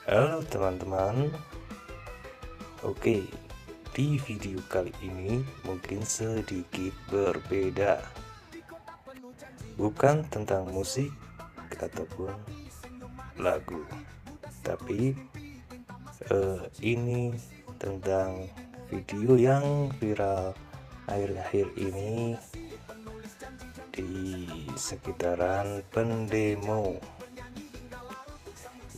Halo teman-teman. Oke, di video kali ini mungkin sedikit berbeda. Bukan tentang musik ataupun lagu, tapi ini tentang video yang viral akhir-akhir ini di sekitaran pendemo,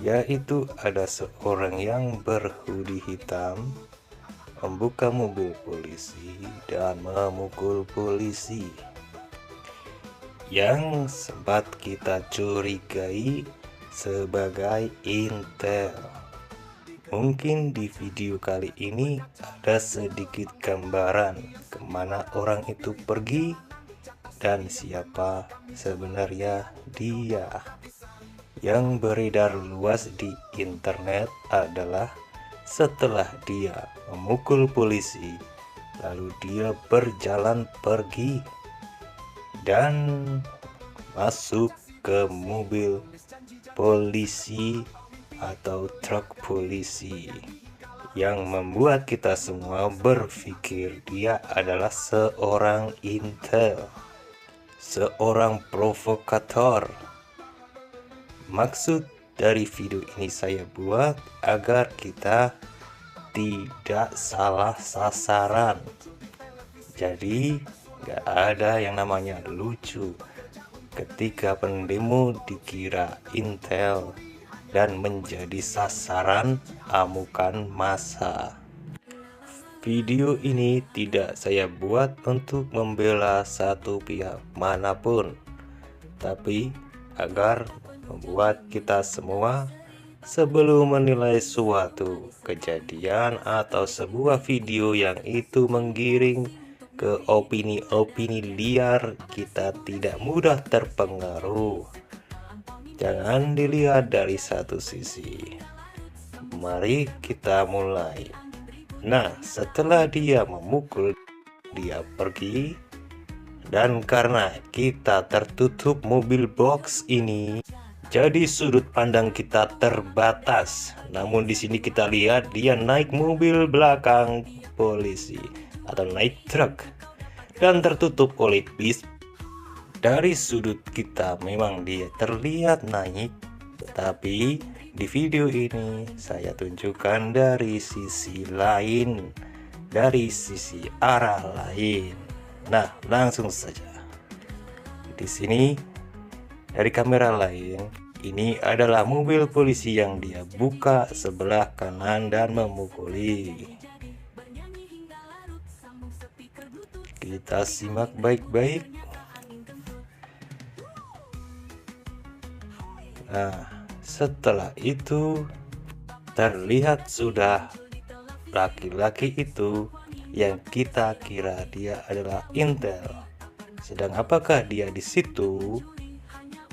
yaitu ada seorang yang berhoodie hitam membuka mobil polisi dan memukul polisi, yang sempat kita curigai sebagai intel. Mungkin di video kali ini ada sedikit gambaran kemana orang itu pergi dan siapa sebenarnya dia. Yang beredar luas di internet adalah setelah dia memukul polisi, lalu dia berjalan pergi dan masuk ke mobil polisi atau truk polisi, yang membuat kita semua berpikir dia adalah seorang intel, seorang provokator. Maksud dari video ini saya buat agar kita tidak salah sasaran. Jadi gak ada yang namanya lucu ketika pendemo dikira intel dan menjadi sasaran amukan massa. Video ini tidak saya buat untuk membela satu pihak manapun, tapi agar membuat kita semua sebelum menilai suatu kejadian atau sebuah video yang itu menggiring ke opini-opini liar, kita tidak mudah terpengaruh. Jangan dilihat dari satu sisi. Mari kita mulai. Nah, setelah dia memukul, dia pergi, dan karena kita tertutup mobil box ini, jadi sudut pandang kita terbatas. Namun di sini kita lihat dia naik mobil belakang polisi atau naik truk dan tertutup oleh bis. Dari sudut kita memang dia terlihat naik, tetapi di video ini saya tunjukkan dari sisi lain, dari sisi arah lain. Nah, langsung saja. Di sini dari kamera lain, ini adalah mobil polisi yang dia buka sebelah kanan dan memukuli. Kita simak baik-baik. Nah, setelah itu terlihat sudah laki-laki itu yang kita kira dia adalah intel. Sedang apakah dia di situ?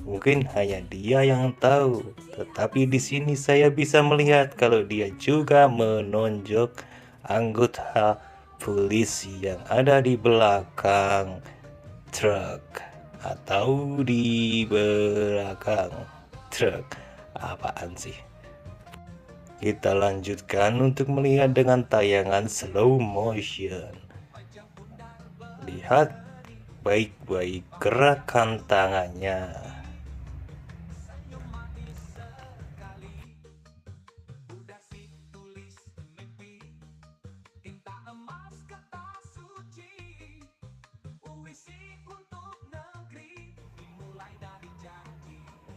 Mungkin hanya dia yang tahu, tetapi di sini saya bisa melihat kalau dia juga menonjok anggota polisi yang ada di belakang truk atau di belakang truk. Apaan sih? Kita lanjutkan untuk melihat dengan tayangan slow motion. Lihat baik-baik gerakan tangannya.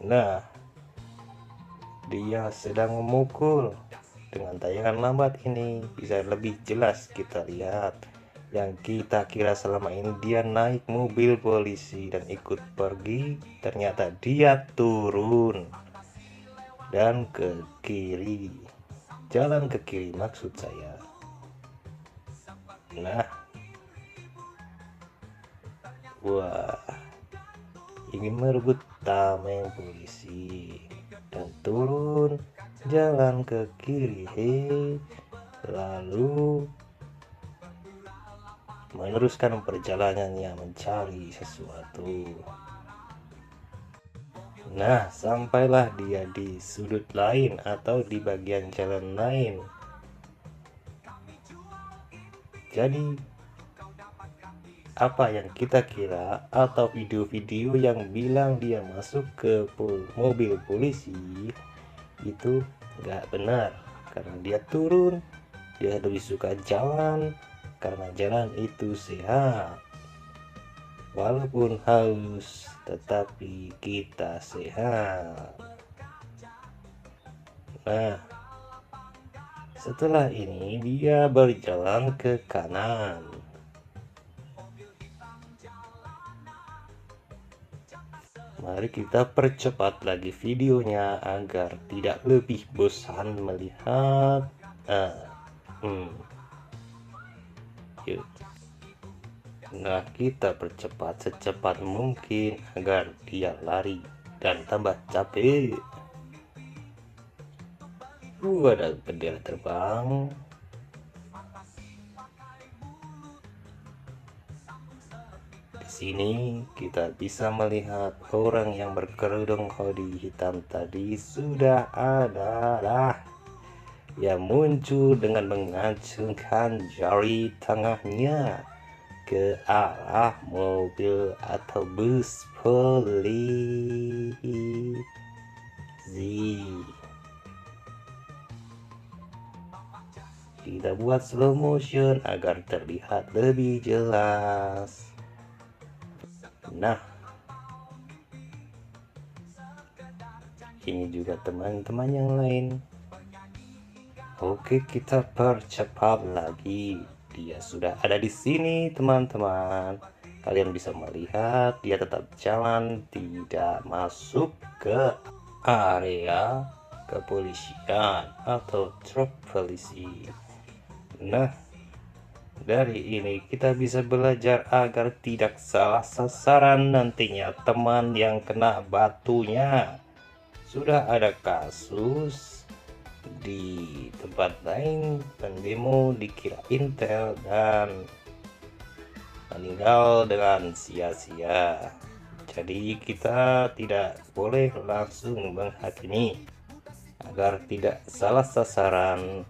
Nah, dia sedang memukul. Dengan tayangan lambat ini bisa lebih jelas kita lihat. Yang kita kira selama ini dia naik mobil polisi dan ikut pergi, ternyata dia turun dan ke kiri, jalan ke kiri maksud saya. Nah, wah, ingin merebut tameng polisi dan turun jalan ke kiri, lalu meneruskan perjalanannya mencari sesuatu. Nah, sampailah dia di sudut lain atau di bagian jalan lain. Jadi, apa yang kita kira atau video-video yang bilang dia masuk ke mobil polisi itu nggak benar, karena dia turun, dia lebih suka jalan karena jalan itu sehat. Walaupun haus, tetapi kita sehat. Nah, setelah ini dia berjalan ke kanan. Mari kita percepat lagi videonya agar tidak lebih bosan melihat. Yuk. Nah, kita percepat secepat mungkin agar dia lari dan tambah capek. Ada bendera terbang. Di sini kita bisa melihat orang yang berkerudung hoodie hitam tadi sudah ada yang muncul dengan mengacungkan jari tengahnya ke arah mobil atau bus polisi. Kita buat slow motion agar terlihat lebih jelas. Nah, ini juga teman-teman yang lain. Oke, kita percepat lagi. Dia sudah ada di sini, teman-teman. Kalian bisa melihat dia tetap jalan, tidak masuk ke area kepolisian atau truk polisi. Nah, dari ini kita bisa belajar agar tidak salah sasaran nantinya teman yang kena batunya. Sudah ada kasus di tempat lain, pendemo dikira intel dan meninggal dengan sia-sia. Jadi kita tidak boleh langsung menghakimi agar tidak salah sasaran.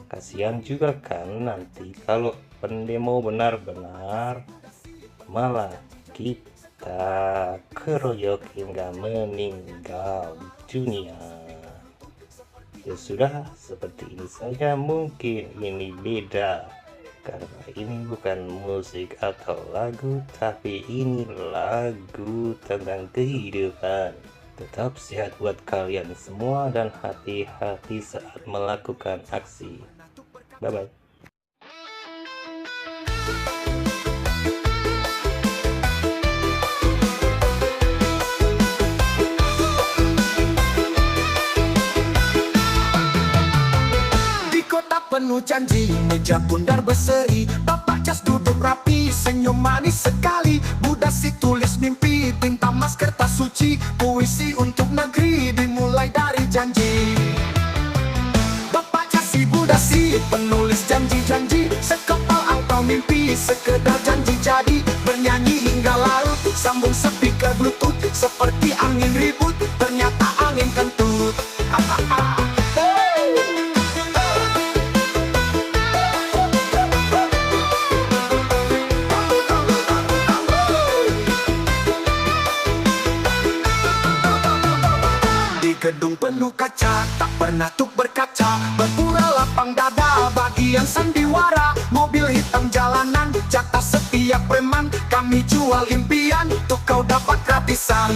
Kasihan juga kan nanti kalau pendemo benar-benar malah kita keroyok hingga meninggal dunia. Ya sudah, seperti ini saja. Mungkin ini beda karena ini bukan musik atau lagu, tapi ini lagu tentang kehidupan. Tetap sehat buat kalian semua dan hati-hati saat melakukan aksi. Bye bye. Penuh janji, meja bundar berseri, Bapak Jas duduk rapi, senyum manis sekali. Budasi tulis mimpi, tinta emas kertas suci, puisi untuk negeri dimulai dari janji. Bapak Jas si Budasi, penulis janji-janji, sekepal angpau mimpi, sekedar janji jadi, bernyanyi hingga larut, sambung speaker bluetooth, seperti angin ribut, ternyata angin kentut. Gedung penuh kaca, tak pernah tuk berkaca, berpura lapang dada bagi yang sandiwara. Mobil hitam jalanan, jatah setiap preman, kami jual impian, untuk kau dapat gratisan.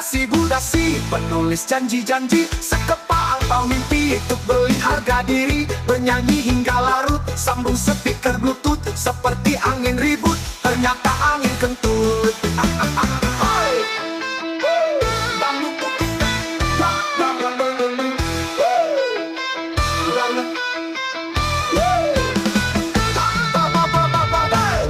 Si Budasi, penulis janji-janji, sekepal angpau mimpi, untuk beli harga diri, bernyanyi hingga larut, sambung speaker bluetooth, seperti angin ribut, ternyata angin kentut.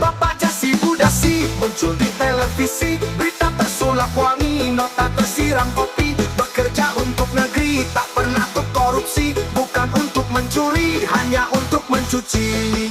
Bapak Jasi Budasi muncul di televisi, berita tersulap wangi, nota tersiram kopi, korupsi, bukan untuk mencuri, hanya untuk mencuci.